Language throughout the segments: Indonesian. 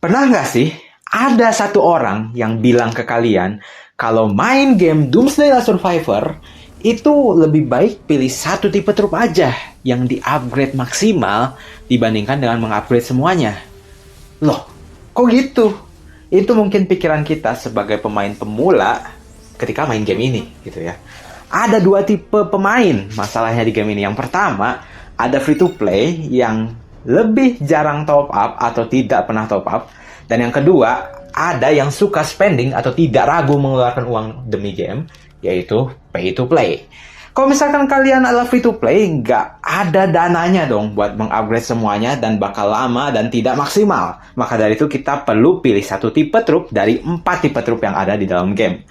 Pernah nggak sih ada satu orang yang bilang ke kalian kalau main game Doomsday Survivor itu lebih baik pilih satu tipe trup aja yang di-upgrade maksimal dibandingkan dengan mengupgrade semuanya? Loh, kok gitu? Itu mungkin pikiran kita sebagai pemain pemula ketika main game ini, gitu ya. Ada dua tipe pemain masalahnya di game ini. Yang pertama, ada free to play yang lebih jarang top up atau tidak pernah top up. Dan yang kedua, ada yang suka spending atau tidak ragu mengeluarkan uang demi game, yaitu pay to play. Kalau misalkan kalian adalah free to play, nggak ada dananya dong buat mengupgrade semuanya dan bakal lama dan tidak maksimal. Maka dari itu kita perlu pilih satu tipe trup dari 4 tipe trup yang ada di dalam game.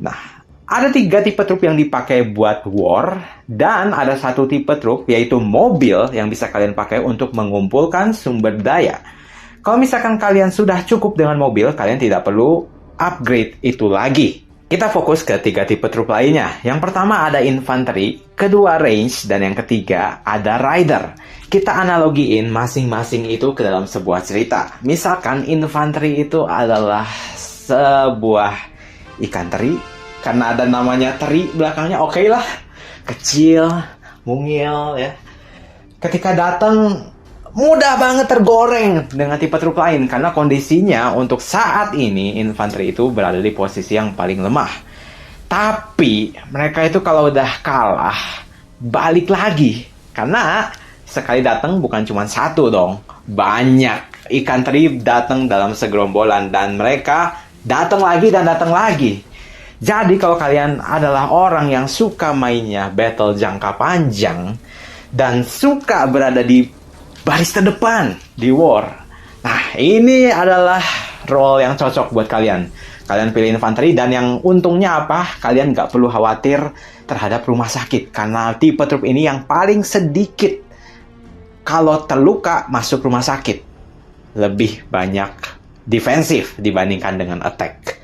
Nah, ada 3 tipe trup yang dipakai buat war, dan ada satu tipe trup yaitu mobil yang bisa kalian pakai untuk mengumpulkan sumber daya. Kalau misalkan kalian sudah cukup dengan mobil, kalian tidak perlu upgrade itu lagi. Kita fokus ke 3 tipe trup lainnya. Yang pertama ada infantry, kedua range, dan yang ketiga ada rider. Kita analogiin masing-masing itu ke dalam sebuah cerita. Misalkan infantry itu adalah sebuah ikan teri, karena ada namanya teri belakangnya, oke lah. Kecil, mungil ya. Ketika datang, mudah banget tergoreng dengan tipe trup lain. Karena kondisinya untuk saat ini, infanteri itu berada di posisi yang paling lemah. Tapi, mereka itu kalau udah kalah, balik lagi. Karena, sekali datang bukan cuma satu dong. Banyak ikan teri datang dalam segerombolan. Dan mereka datang lagi dan datang lagi. Jadi kalau kalian adalah orang yang suka mainnya battle jangka panjang dan suka berada di baris terdepan di war, nah ini adalah role yang cocok buat kalian. Kalian pilih infanteri, dan yang untungnya apa? Kalian nggak perlu khawatir terhadap rumah sakit karena tipe trup ini yang paling sedikit kalau terluka masuk rumah sakit. Lebih banyak defensif dibandingkan dengan attack.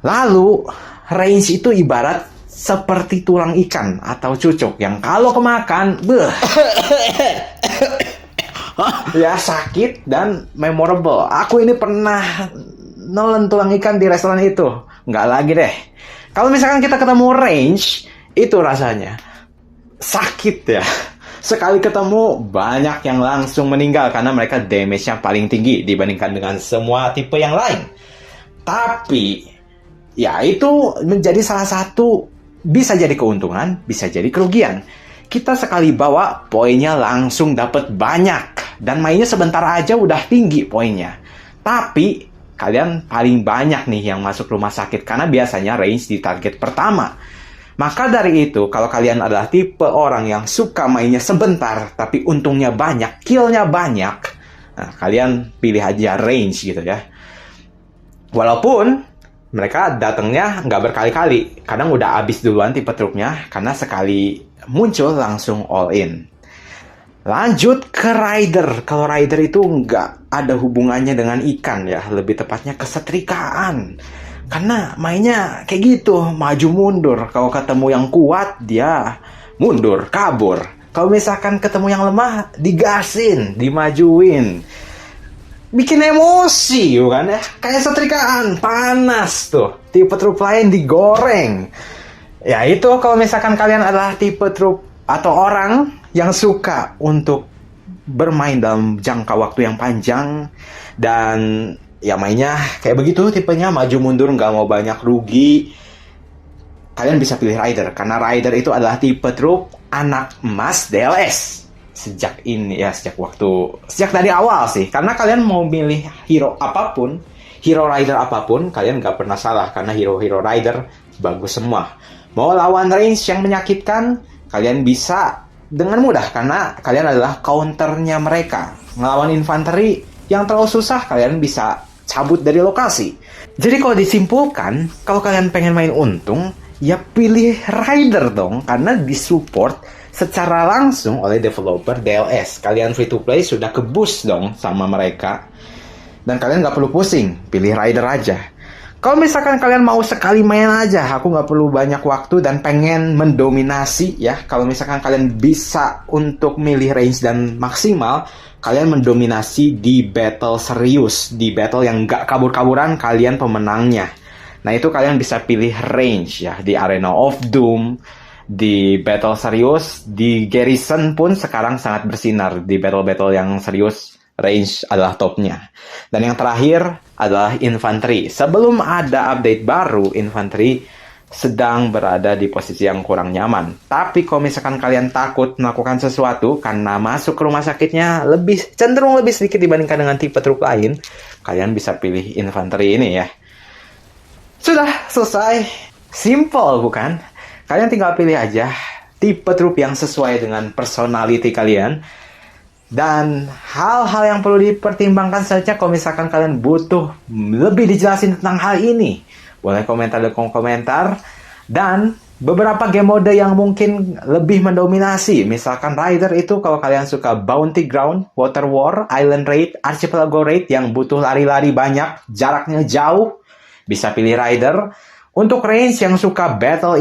Lalu, range itu ibarat seperti tulang ikan atau cucuk yang kalau kemakan, ya sakit dan memorable. Aku ini pernah nelen tulang ikan di restoran itu. Nggak lagi deh. Kalau misalkan kita ketemu range, itu rasanya sakit ya. Sekali ketemu, banyak yang langsung meninggal karena mereka damage-nya paling tinggi dibandingkan dengan semua tipe yang lain. Tapi ya itu menjadi salah satu, bisa jadi keuntungan, bisa jadi kerugian. Kita sekali bawa, poinnya langsung dapat banyak. Dan mainnya sebentar aja udah tinggi poinnya. Tapi kalian paling banyak nih yang masuk rumah sakit karena biasanya range di target pertama. Maka dari itu, kalau kalian adalah tipe orang yang suka mainnya sebentar, tapi untungnya banyak, killnya banyak, nah kalian pilih aja range gitu ya. Walaupun mereka datangnya nggak berkali-kali. Kadang udah habis duluan tipe trupnya, karena sekali muncul langsung all in. Lanjut ke rider. Kalau rider itu nggak ada hubungannya dengan ikan ya. Lebih tepatnya kesetrikaan. Karena mainnya kayak gitu, maju mundur. Kalau ketemu yang kuat, dia mundur, kabur. Kalau misalkan ketemu yang lemah, digasin, dimajuin. Bikin emosi, bukan ya? Kayak setrikaan, panas tuh. Tipe trup lain digoreng. Ya itu kalau misalkan kalian adalah tipe trup atau orang yang suka untuk bermain dalam jangka waktu yang panjang. Dan ya mainnya kayak begitu tipenya, maju mundur, nggak mau banyak rugi. Kalian bisa pilih rider. Karena rider itu adalah tipe trup anak emas DLS. Sejak dari awal sih. Karena kalian mau milih hero apapun, hero rider apapun, kalian gak pernah salah. Karena hero-hero rider bagus semua. Mau lawan range yang menyakitkan, kalian bisa dengan mudah. Karena kalian adalah counternya mereka. Ngelawan infanteri yang terlalu susah, kalian bisa cabut dari lokasi. Jadi kalau disimpulkan, kalau kalian pengen main untung, ya pilih rider dong. Karena disupport secara langsung oleh developer DLS. Kalian free to play sudah ke-boost dong sama mereka. Dan kalian gak perlu pusing, pilih rider aja. Kalau misalkan kalian mau sekali main aja, aku nggak perlu banyak waktu dan pengen mendominasi ya. Kalau misalkan kalian bisa untuk milih range dan maksimal, kalian mendominasi di battle serius, di battle yang nggak kabur-kaburan, kalian pemenangnya. Nah itu kalian bisa pilih range ya, di Arena of Doom, di battle serius, di Garrison pun sekarang sangat bersinar. Di battle-battle yang serius, range adalah topnya. Dan yang terakhir adalah infanteri. Sebelum ada update baru, infanteri sedang berada di posisi yang kurang nyaman. Tapi kalau misalkan kalian takut melakukan sesuatu karena masuk ke rumah sakitnya cenderung lebih sedikit dibandingkan dengan tipe truk lain, kalian bisa pilih infanteri ini ya. Sudah selesai. Simple bukan? Kalian tinggal pilih aja tipe truk yang sesuai dengan personality kalian. Dan hal-hal yang perlu dipertimbangkan saja kalau misalkan kalian butuh lebih dijelasin tentang hal ini. Boleh komentar di kolom komentar. Dan beberapa game mode yang mungkin lebih mendominasi. Misalkan Rider itu kalau kalian suka Bounty Ground, Water War, Island Raid, Archipelago Raid yang butuh lari-lari banyak, jaraknya jauh, bisa pilih Rider. Untuk range yang suka Battle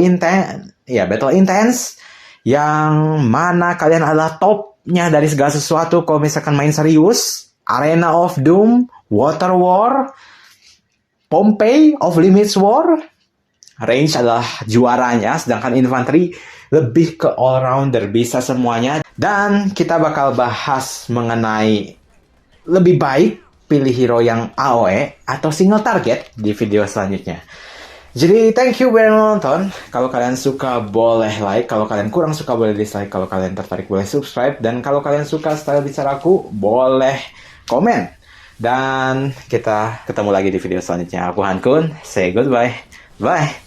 Intense, yang mana kalian adalah topnya dari segala sesuatu kalau misalkan main serius, Arena of Doom, Water War, Pompeii of Limits War, range adalah juaranya, sedangkan infanteri lebih ke all-rounder, bisa semuanya. Dan kita bakal bahas mengenai lebih baik pilih hero yang AoE atau single target di video selanjutnya. Jadi thank you udah nonton. Kalau kalian suka boleh like, kalau kalian kurang suka boleh dislike, kalau kalian tertarik boleh subscribe, dan kalau kalian suka style bicaraku boleh komen. Dan kita ketemu lagi di video selanjutnya. Aku Han Kun, say goodbye. Bye.